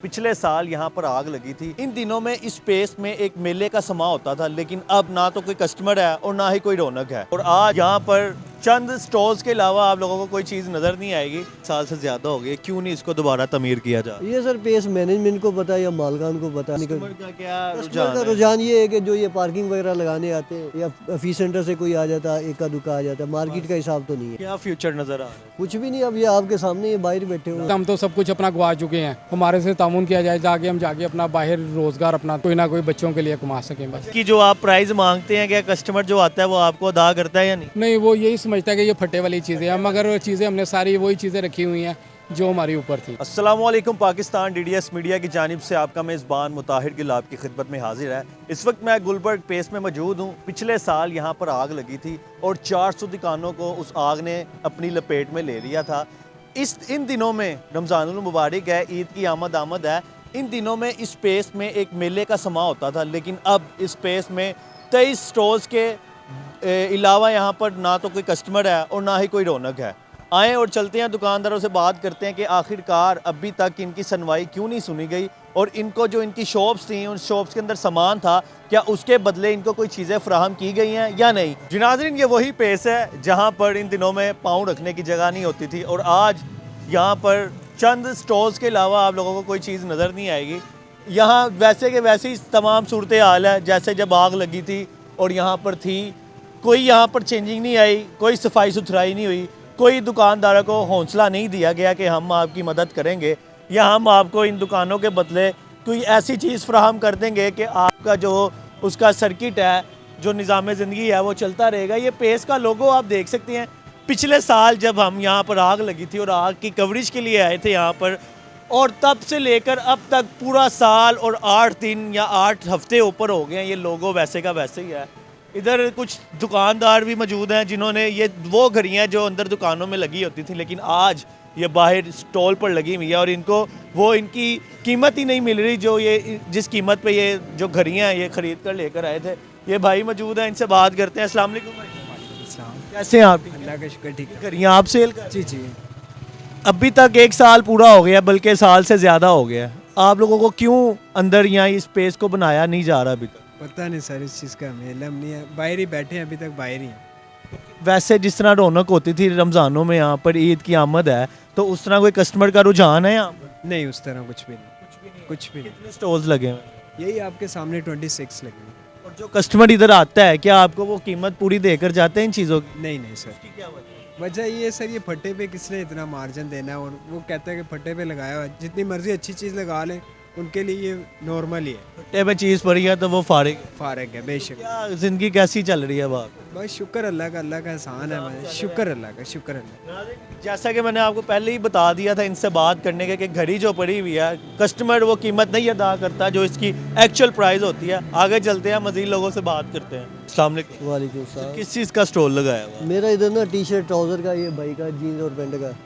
पिछले साल यहाँ पर आग लगी थी। इन दिनों में इस स्पेस में एक मेले का समा होता था, लेकिन अब ना तो कोई कस्टमर है और ना ही कोई रौनक है। और आज यहाँ पर चंद स्टॉल्स के अलावा आप लोगों को कोई चीज़ नज़र नहीं आएगी। साल से ज़्यादा हो गई, क्यों नहीं इसको दोबारा तमीर किया जा? ये सर पेस मैनेजमेंट को पता है या मालकान को पता है। कस्टमर का क्या कस्टमर का रुझान है? रुझान ये है कि जो ये पार्किंग वगैरह लगाने आते हैं या फी सेंटर से कोई आ जाता है, एका दुका आ जाता है, मार्केट का हिसाब तो नहीं है। क्या फ्यूचर नज़र आ रहा है? कुछ भी नहीं, अब ये आपके सामने ये बाहर बैठे हुए हैं। हम तो सब कुछ अपना गवा चुके हैं। हमारे से तामुन किया जाए, जाके हम जाके अपना बाहर रोजगार अपना कोई ना कोई बच्चों के लिए कमा सकें बस। कि जो आप प्राइस मांगते हैं, क्या कस्टमर जो आता है वो आपको अदा करता है या नहीं? नहीं, वो यही समझता है कि ये फटे वाली चीज़ें हैं, मगर चीज़ें हमने सारी वही चीज़ें रखी हुई हैं जो हमारी ऊपर थी। अस्सलाम वालेकुम पाकिस्तान, डीडीएस मीडिया की जानिब से आपका मेज़बान मुताहिर गिल आपकी खिदमत में हाजिर है। इस वक्त मैं गुलबर्ग पेस में मौजूद हूँ। पिछले साल यहाँ पर आग लगी थी और 400 दुकानों को उस आग ने अपनी लपेट में ले लिया था। इन दिनों में रमज़ानुल मुबारक है, ईद की आमद है। इन दिनों में इस स्पेस में एक मेले का समा होता था, लेकिन अब इस स्पेस में 23 स्टॉल्स के अलावा यहाँ पर ना तो कोई कस्टमर है और ना ही कोई रौनक है। आएँ और चलते हैं, दुकानदारों से बात करते हैं कि आखिरकार अभी तक इनकी सुनवाई क्यों नहीं सुनी गई और इनको जो इनकी शॉप्स थी, उन शॉप्स के अंदर सामान था, क्या उसके बदले इनको कोई चीज़ें फराहम की गई हैं या नहीं। जी नाज़रीन, ये वही पेस है जहाँ पर इन दिनों में पाँव रखने की जगह नहीं होती थी और आज यहाँ पर चंद स्टॉल्स के अलावा आप लोगों को कोई चीज़ नज़र नहीं आएगी। यहाँ वैसे के वैसी तमाम सूरत हाल है जैसे जब आग लगी थी और यहाँ पर थी। कोई यहाँ पर चेंजिंग नहीं आई, कोई सफाई सुथराई नहीं हुई, कोई दुकानदारों को हौसला नहीं दिया गया कि हम आपकी मदद करेंगे या हम आपको इन दुकानों के बदले कोई ऐसी चीज़ फ्राहम कर देंगे कि आपका जो उसका सर्किट है, जो निज़ाम ज़िंदगी है, वो चलता रहेगा। ये पेस का लोगो आप देख सकते हैं। पिछले साल जब हम यहाँ पर आग लगी थी और आग की कवरेज के लिए आए थे यहाँ पर, और तब से लेकर अब तक पूरा साल और 8 दिन या 8 हफ्ते ऊपर हो गए हैं, ये लोगो वैसे का वैसे ही है। इधर कुछ दुकानदार भी मौजूद हैं जिन्होंने ये वो घड़ियाँ जो अंदर दुकानों में लगी होती थी, लेकिन आज ये बाहर स्टॉल पर लगी हुई है और इनको वो इनकी कीमत ही नहीं मिल रही जो ये जिस कीमत पे ये जो घड़ियाँ ये ख़रीद कर लेकर आए थे। ये भाई मौजूद हैं, इनसे बात करते हैं। अस्सलाम वालेकुम भाई, कैसे हैं आप? अल्लाह का शुक्र, ठीक है। घड़ियाँ आप सेल कर? जी जी। अभी तक 1 साल पूरा हो गया, बल्कि साल से ज़्यादा हो गया। आप लोगों को क्यों अंदर यहाँ इस स्पेस को बनाया नहीं जा रहा अभी तक? पता नहीं सर, इस चीज़ का हमें इल्म नहीं है। बाहर ही बैठे हैं, अभी तक बाहर ही हैं। वैसे जिस तरह रौनक होती थी रमज़ानों में, यहाँ पर ईद की आमद है, तो उस तरह कोई कस्टमर का रुझान है यहाँ पर? नहीं, उस तरह कुछ भी नहीं, कुछ भी नहीं। कितने स्टॉल्स लगे हैं? यही आपके सामने 26 लगे हैं। और जो कस्टमर इधर आता है, क्या आपको वो कीमत पूरी देकर जाते हैं इन चीज़ों की? नहीं नहीं सर, उसकी क्या वजह है? वजह ये है सर, ये फट्टे पे किसने इतना मार्जिन देना है, और वो कहता है कि फट्टे पे लगाया हुआ है। जितनी मर्जी अच्छी चीज़ लगा लें, उनके लिए ये नॉर्मल ही है। फट्टे में चीज़ पड़ी है तो वो फारिग है। फारक है बेशक। क्या ज़िंदगी कैसी चल रही है अब आप? बस शुक्र अल्लाह का, अल्लाह का एहसान है भाई, शुक्र अल्लाह का, शुक्र अल्लाह। जैसा कि मैंने आपको पहले ही बता दिया था इनसे बात करने के कि घड़ी जो पड़ी हुई है, कस्टमर वो कीमत नहीं अदा करता जो इसकी एक्चुअल प्राइस होती है। आगे चलते हैं, मज़ीद लोगों से बात करते हैं। अस्सलाम वालेकुम। वालेकुम सलाम। किस चीज़ का स्टॉल लगाया हुआ है? मेरा इधर ना टी शर्ट ट्राउज़र का, ये भाई का जीन्स और पैंट का,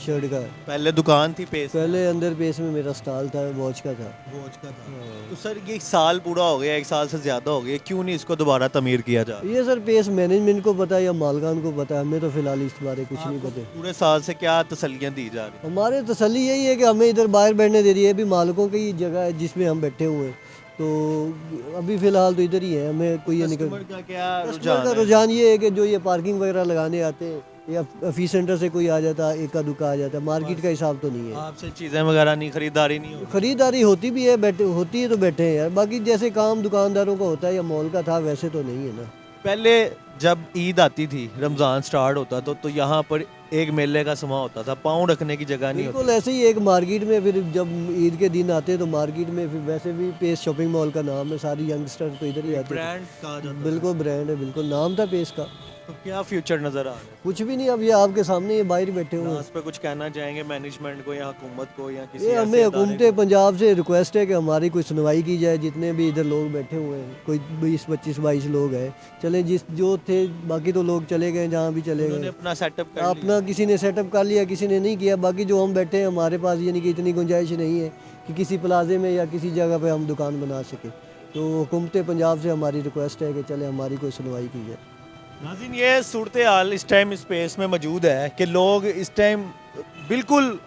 शर्ट का। पहले दुकान थी पेस पहले अंदर पेस में मेरा स्टॉल था, वॉच का था। वॉच का था। तो सर ये 1 साल पूरा हो गया, 1 साल से ज़्यादा हो गया, क्यों नहीं इसको दोबारा तमीर किया जा? ये सर पेस मैनेजमेंट को पता है या मालकान को पता है, हमें तो फिलहाल इस बारे कुछ नहीं पता। पूरे साल से क्या तसल्लियाँ दी जा रही? हमारे तसल्ली यही है कि हमें इधर बाहर बैठने दे रही है, अभी मालिकों की जगह है जिसमें हम बैठे हुए हैं, तो अभी फ़िलहाल तो इधर ही है, हमें कोई ये निकल। कस्टमर का क्या कस्टमर रुझान का है? रुझान ये है कि जो ये पार्किंग वगैरह लगाने आते हैं या फी सेंटर से कोई आ जाता है, एका दुका आ जाता है, मार्केट का हिसाब तो नहीं है। आपसे चीज़ें वगैरह नहीं, खरीदारी नहीं होती? खरीदारी होती भी है, बैठे होती है तो बैठे हैं यार, बाकी जैसे काम दुकानदारों का होता है या मॉल का था वैसे तो नहीं है ना। पहले जब ईद आती थी, रमज़ान स्टार्ट होता तो यहाँ पर एक मेले का समा होता था, पाँव रखने की जगह नहीं होती। बिल्कुल ऐसे ही एक मार्केट में, फिर जब ईद के दिन आते हैं तो मार्केट में फिर वैसे भी पेस शॉपिंग मॉल का नाम है, सारी यंगस्टर तो इधर ही आते हैं। ब्रांड कहा जाता था। बिल्कुल ब्रांड है, बिल्कुल नाम था पेस का। तो क्या फ्यूचर नज़र आ रहा है? कुछ भी नहीं, अब ये आपके सामने ये बाहर बैठे हुए हैं। इस पे कुछ कहना चाहेंगे मैनेजमेंट को या हुकूमत को या किसी ये ऐसे हमें इदारे हुकूमत पंजाब से रिक्वेस्ट है कि हमारी कोई सुनवाई की जाए। जितने भी इधर लोग बैठे हुए हैं, कोई 20, 25, 22 लोग हैं, चले जिस जो थे, बाकी तो लोग चले गए जहाँ भी चले उन्होंने गए। अपना सेटअप कर अपना किसी ने सेटअप कर लिया, किसी ने नहीं किया। बाकी जो हम बैठे हैं, हमारे पास यानी कि इतनी गुंजाइश नहीं है कि किसी प्लाजे में या किसी जगह पे हम दुकान बना सकें। तो हुकूमत पंजाब से हमारी रिक्वेस्ट है कि चले हमारी कोई सुनवाई की जाए। नाज़रीन, ये सूरत हाल इस टाइम स्पेस में मौजूद है कि लोग इस टाइम बिल्कुल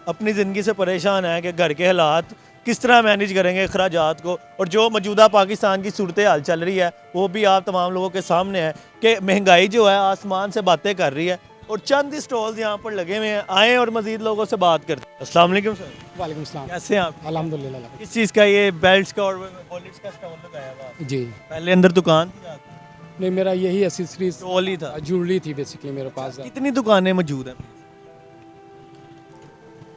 अपनी ज़िंदगी से परेशान हैं कि घर के हालात किस तरह मैनेज करेंगे अखराजात को, और जो मौजूदा पाकिस्तान की सूरत हाल चल रही है वो भी आप तमाम लोगों के सामने है कि महंगाई जो है आसमान से बातें कर रही है। और चंद स्टॉल्स यहाँ पर लगे हुए हैं, आए और मजीद लोगों से बात करते हैं। अस्सलाम वालेकुम सर, वालेकुम सलाम। कैसे हैं आप? अल्हम्दुलिल्लाह। किस चीज़ का ये बेल्ट का और वॉलेट्स का स्टॉल लगाया हुआ है? जी पहले अंदर दुकान थी आपकी? नहीं, मेरा यही एसेसरीज स्टॉल ही था। ज्वेलरी थी बेसिकली मेरे पास। कितनी दुकानें मौजूद हैं?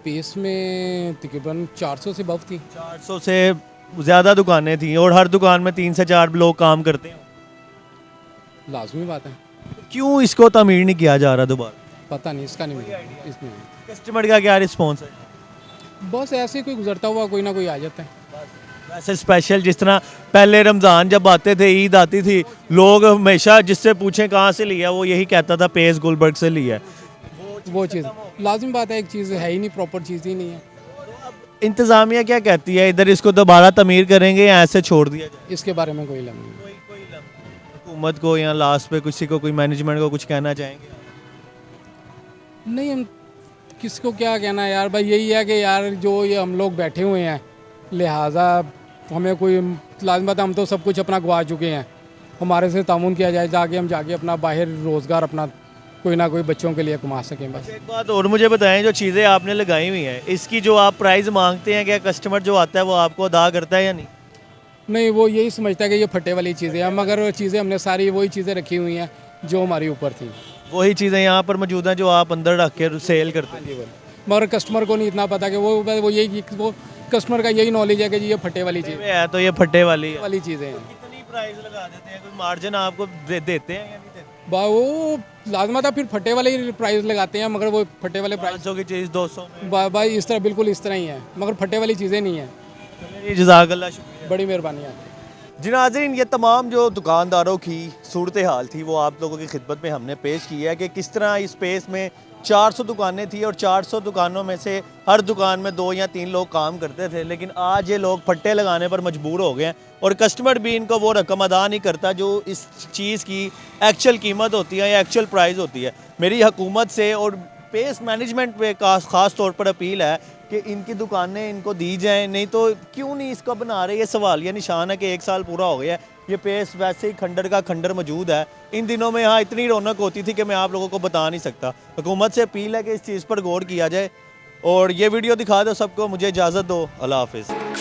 पेस में तकरीबन 400 से बफ थी। 400 से ज़्यादा दुकानें थी और हर दुकान में 3 से 4 लोग काम करते हैं। लाजमी बात है। क्यों इसको तमीर नहीं किया जा रहा दोबारा? पता नहीं, इसका नहीं मुझे इसमें। कस्टमर का क्या रिस्पॉन्स है? बस ऐसे ही कोई गुजरता हुआ कोई ना कोई आ जाता है। वैसे स्पेशल जिस तरह पहले रमज़ान जब आते थे, ईद आती थी, लोग हमेशा जिससे पूछें कहाँ से लिया वो यही कहता था पेस गुलबर्ग से लिया है। वो चीज़ लाजिम बात है, एक चीज़ है ही नहीं, प्रॉपर चीज़ ही नहीं है। इंतज़ामिया क्या कहती है, इधर इसको दोबारा तमीर करेंगे या ऐसे छोड़ दिया जाए? इसके बारे में कोई लम नहीं। हुकूमत को या लास्ट पे किसी को, कोई मैनेजमेंट को कुछ कहना चाहेंगे? नहीं, हम किसको क्या कहना है यार, भाई यही है कि यार जो ये हम लोग बैठे हुए हैं, लिहाजा हमें कोई लाजिम बात है, हम तो सब कुछ अपना गवा चुके हैं। हमारे से तामुन किया जाए, हम जाके अपना बाहर रोज़गार अपना कोई ना कोई बच्चों के लिए कमा सकें बस। एक बात और मुझे बताएं, जो चीज़ें आपने लगाई हुई हैं इसकी जो आप प्राइस मांगते हैं, क्या कस्टमर जो आता है वो आपको अदा करता है या नहीं? नहीं, वो यही समझता है कि ये फटे वाली चीज़ें हैं, मगर चीज़ें हमने सारी वही चीज़ें रखी हुई हैं जो हमारी ऊपर थी। वही चीज़ें यहाँ पर मौजूद हैं जो आप अंदर रख के सेल करते हैं। मगर कस्टमर को नहीं इतना पता कि वो यही वो कस्टमर का यही नॉलेज है कि जी ये फटे वाली चीज़ है तो ये फटे वाली है। वाली चीज़ें हैं। कितनी प्राइस लगा देते हैं, कोई मार्जिन आपको देते हैं या नहीं देते? वो लाजमा था, फिर फटे वाले प्राइस लगाते हैं, मगर वो फटे वाले प्राइस 500 की चीज़ 200 में। भाई इस तरह बिल्कुल इस तरह ही है, मगर फटे वाली चीज़ें नहीं है। चलिए, जज़ाकल्लाह, शुक्रिया। बड़ी मेहरबानी है। जी नाज़रीन, ये तमाम जो दुकानदारों की सूरत हाल थी वो आप लोगों की खिदमत में हमने पेश की है कि किस तरह इस स्पेस में 400 दुकानें थी और 400 दुकानों में से हर दुकान में 2 या 3 लोग काम करते थे, लेकिन आज ये लोग फट्टे लगाने पर मजबूर हो गए हैं और कस्टमर भी इनको वो रकम अदा नहीं करता जो इस चीज़ की एक्चुअल कीमत होती है या एक्चुअल प्राइस होती है। मेरी हुकूमत से और पेस मैनेजमेंट पे ख़ास तौर पर अपील है कि इनकी दुकानें इनको दी जाएं, नहीं तो क्यों नहीं इसको बना रहे। ये सवालिया निशान है कि 1 साल पूरा हो गया है, ये पेस वैसे ही खंडर का खंडर मौजूद है। इन दिनों में यहाँ इतनी रौनक होती थी कि मैं आप लोगों को बता नहीं सकता। हुकूमत से अपील है कि इस चीज़ पर गौर किया जाए और ये वीडियो दिखा दो सबको। मुझे इजाज़त दो, अल्लाह हाफिज़।